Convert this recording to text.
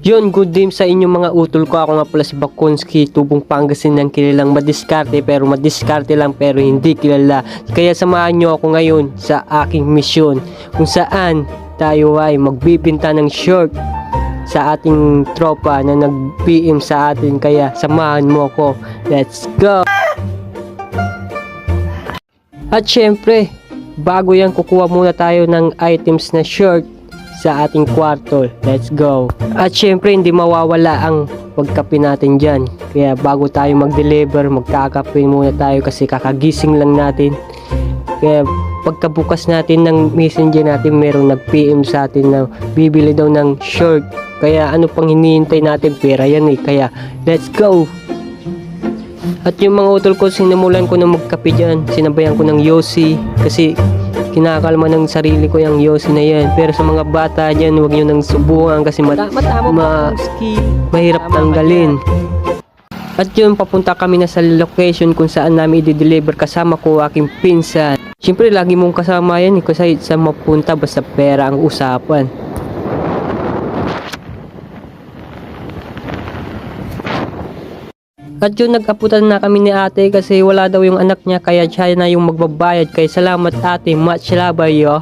Yun, good day sa inyong mga utol ko. Ako nga pala si Bakonski, tubong Pangasinan, kilalang madiskarte pero hindi kilala. Kaya samahan nyo ako ngayon sa aking misyon kung saan tayo ay magbibinta ng short sa ating tropa na nag-PM sa atin. Kaya samahan mo ako. Let's go! At syempre, bago yan kukuha muna tayo ng items na short sa ating kwarto. Let's go. At syempre hindi mawawala ang pagkape natin dyan. Kaya bago tayo mag-deliver, magkakape muna tayo kasi kakagising lang natin. Kaya pagkabukas natin ng messenger natin, merong nag-PM sa atin na bibili daw ng short. Kaya ano pang hinihintay natin, pera yan eh. Kaya let's go. At yung mga utol ko, sinimulan ko na magkape dyan. Sinabayan ko ng Yossi kasi kinakalma ng sarili ko yung Yossi na yan. Pero sa mga bata dyan, huwag nyo nang subukan kasi mahirap tanggalin. At yun, papunta kami na sa location kung saan namin i-deliver kasama ko aking pinsan. Siyempre, lagi mong kasama yan kasi sa mapunta basta pera ang usapan. At yun, nag-aputan na kami ni ate kasi wala daw yung anak niya kaya siya na yung magbabayad. Kaya salamat ate, much love yo.